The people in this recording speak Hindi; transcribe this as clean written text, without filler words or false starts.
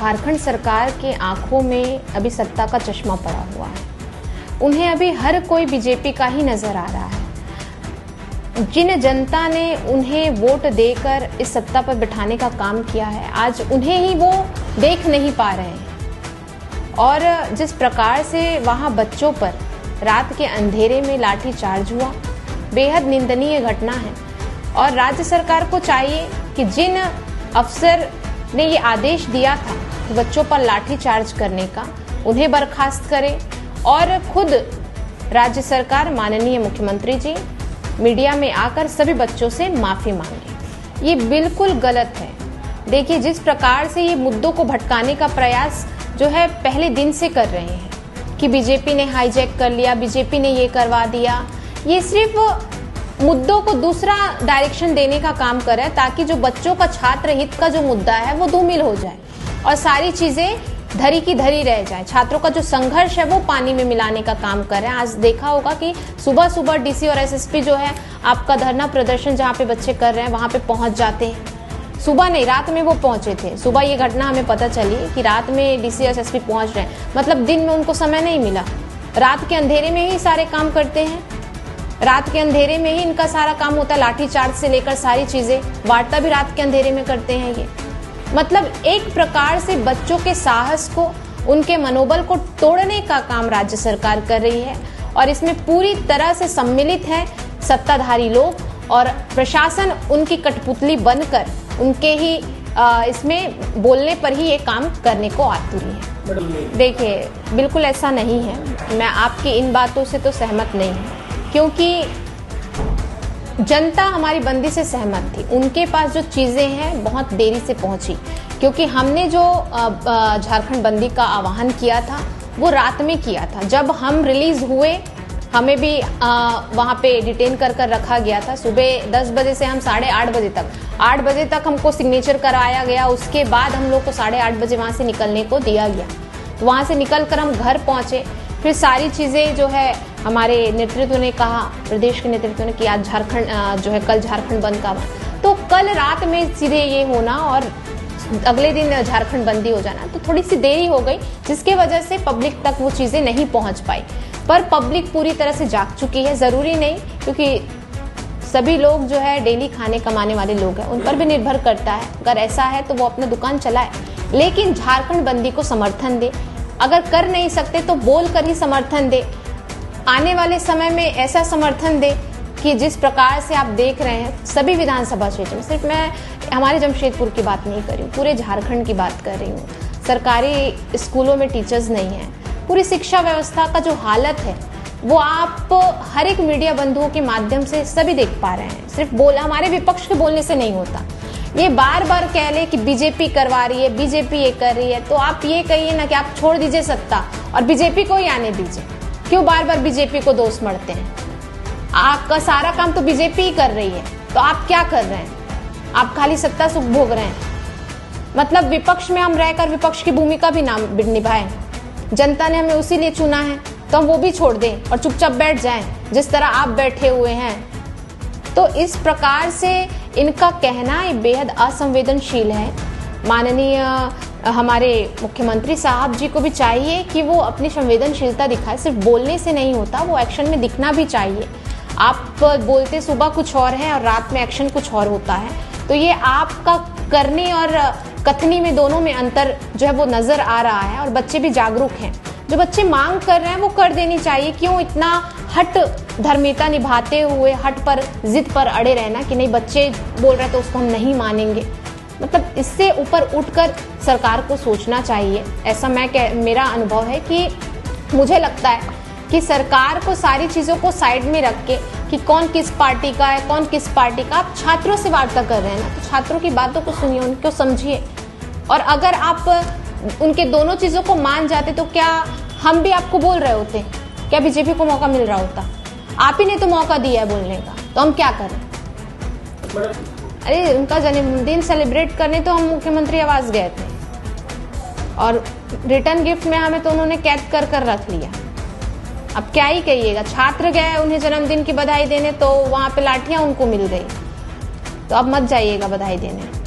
झारखंड सरकार के आंखों में अभी सत्ता का चश्मा पड़ा हुआ है। उन्हें अभी हर कोई बीजेपी का ही नजर आ रहा है। जिन जनता ने उन्हें वोट देकर इस सत्ता पर बिठाने का काम किया है, आज उन्हें ही वो देख नहीं पा रहे हैं। और जिस प्रकार से वहां बच्चों पर रात के अंधेरे में लाठी चार्ज हुआ, बेहद निंदनीय घटना है। और राज्य सरकार को चाहिए कि जिन अफसर ने ये आदेश दिया था कि बच्चों पर लाठी चार्ज करने का, उन्हें बर्खास्त करे और खुद राज्य सरकार माननीय मुख्यमंत्री जी मीडिया में आकर सभी बच्चों से माफी मांगे। ये बिल्कुल गलत है। देखिए, जिस प्रकार से ये मुद्दों को भटकाने का प्रयास जो है पहले दिन से कर रहे हैं कि बीजेपी ने हाईजैक कर लिया, बीजेपी ने ये करवा दिया, ये सिर्फ मुद्दों को दूसरा डायरेक्शन देने का काम कर रहा है ताकि जो बच्चों का छात्र हित का जो मुद्दा है वो धूमिल हो जाए और सारी चीजें धरी की धरी रह जाए। छात्रों का जो संघर्ष है वो पानी में मिलाने का काम कर रहे हैं। आज देखा होगा कि सुबह सुबह डीसी और एसएसपी जो है आपका धरना प्रदर्शन जहाँ पे बच्चे कर रहे हैं वहां पे पहुंच जाते हैं। सुबह नहीं, रात में वो पहुंचे थे। सुबह ये घटना हमें पता चली कि रात में डीसी और एसएसपी पहुंच रहे हैं, मतलब दिन में उनको समय नहीं मिला। रात के अंधेरे में ही सारे काम करते हैं, रात के अंधेरे में ही इनका सारा काम होता है। लाठी चार्ज से लेकर सारी चीजें, वार्ता भी रात के अंधेरे में करते हैं ये। मतलब एक प्रकार से बच्चों के साहस को, उनके मनोबल को तोड़ने का काम राज्य सरकार कर रही है और इसमें पूरी तरह से सम्मिलित है सत्ताधारी लोग और प्रशासन उनकी कठपुतली बनकर उनके ही इसमें बोलने पर ही ये काम करने को आतुरी है। देखिए, बिल्कुल ऐसा नहीं है। मैं आपकी इन बातों से तो सहमत नहीं हूँ क्योंकि जनता हमारी बंदी से सहमत थी। उनके पास जो चीजें हैं बहुत देरी से पहुंची क्योंकि हमने जो झारखंड बंदी का आह्वान किया था वो रात में किया था। जब हम रिलीज हुए हमें भी वहां पे डिटेन कर रखा गया था। सुबह 10 बजे से हम 8:30 बजे तक, 8 बजे तक हमको सिग्नेचर कराया गया। उसके बाद हम लोग को 8:30 बजे वहां से निकलने को दिया गया। तो वहां से निकल कर हम घर पहुंचे। फिर सारी चीजें जो है हमारे नेतृत्व ने कहा, प्रदेश के नेतृत्व ने कि आज झारखंड जो है कल झारखंड बंद का, तो कल रात में सीधे ये होना और अगले दिन झारखंड बंदी हो जाना, तो थोड़ी सी देरी हो गई जिसके वजह से पब्लिक तक वो चीजें नहीं पहुंच पाई। पर पब्लिक पूरी तरह से जाग चुकी है। जरूरी नहीं, क्योंकि सभी लोग जो है डेली खाने कमाने वाले लोग हैं, उन पर भी निर्भर करता है। अगर ऐसा है तो वो अपना दुकान चलाए, लेकिन झारखंड बंदी को समर्थन दे। अगर कर नहीं सकते तो बोल कर ही समर्थन दे। आने वाले समय में ऐसा समर्थन दे कि जिस प्रकार से आप देख रहे हैं सभी विधानसभा क्षेत्र में, सिर्फ मैं हमारे जमशेदपुर की बात नहीं कर रही हूँ, पूरे झारखंड की बात कर रही हूँ। सरकारी स्कूलों में टीचर्स नहीं है। पूरी शिक्षा व्यवस्था का जो हालत है वो आप हर एक मीडिया बंधुओं के माध्यम से सभी देख पा रहे हैं। सिर्फ हमारे विपक्ष के बोलने से नहीं होता। ये बार बार कह ले कि बीजेपी करवा रही है, बीजेपी ये कर रही है, तो आप ये कहिए ना कि आप छोड़ दीजिए सत्ता और बीजेपी को ही आने दीजिए। क्यों बार बार बीजेपी को दोष मढ़ते हैं? आपका सारा काम तो बीजेपी ही कर रही है, तो आप क्या कर रहे हैं? आप खाली सत्ता सुख भोग रहे हैं। मतलब विपक्ष में हम रहकर विपक्ष की भूमिका भी ना निभाएं। जनता ने हमें उसी लिए चुना है, तो हम वो भी छोड़ दें और चुपचाप बैठ जाएं जिस तरह आप बैठे हुए हैं। तो इस प्रकार से इनका कहना बेहद असंवेदनशील है। माननीय हमारे मुख्यमंत्री साहब जी को भी चाहिए कि वो अपनी संवेदनशीलता दिखाए। सिर्फ बोलने से नहीं होता, वो एक्शन में दिखना भी चाहिए। आप बोलते सुबह कुछ और है और रात में एक्शन कुछ और होता है, तो ये आपका करनी और कथनी में दोनों में अंतर जो है वो नजर आ रहा है। और बच्चे भी जागरूक हैं। जो बच्चे मांग कर रहे हैं वो कर देनी चाहिए। क्यों इतना हट धर्मिता निभाते हुए हट पर, जिद पर अड़े रहना कि नहीं बच्चे बोल रहे हैं तो उसको हम नहीं मानेंगे। मतलब इससे ऊपर उठकर सरकार को सोचना चाहिए। ऐसा मेरा अनुभव है कि मुझे लगता है कि सरकार को सारी चीजों को साइड में रख के कि कौन किस पार्टी का है, कौन किस पार्टी का, आप छात्रों से वार्ता कर रहे हैं ना, तो छात्रों की बातों को सुनिए, उनको समझिए। और अगर आप उनके दोनों चीजों को मान जाते तो क्या हम भी आपको बोल रहे होते? क्या बीजेपी को मौका मिल रहा होता? आप ही ने तो मौका दिया है बोलने का, तो हम क्या करें? अरे उनका जन्मदिन सेलिब्रेट करने तो हम मुख्यमंत्री आवास गए थे और रिटर्न गिफ्ट में हमें तो उन्होंने कैद कर रख लिया। अब क्या ही कहिएगा, छात्र गए उन्हें जन्मदिन की बधाई देने तो वहां पे लाठियां उनको मिल गई। तो अब मत जाइएगा बधाई देने।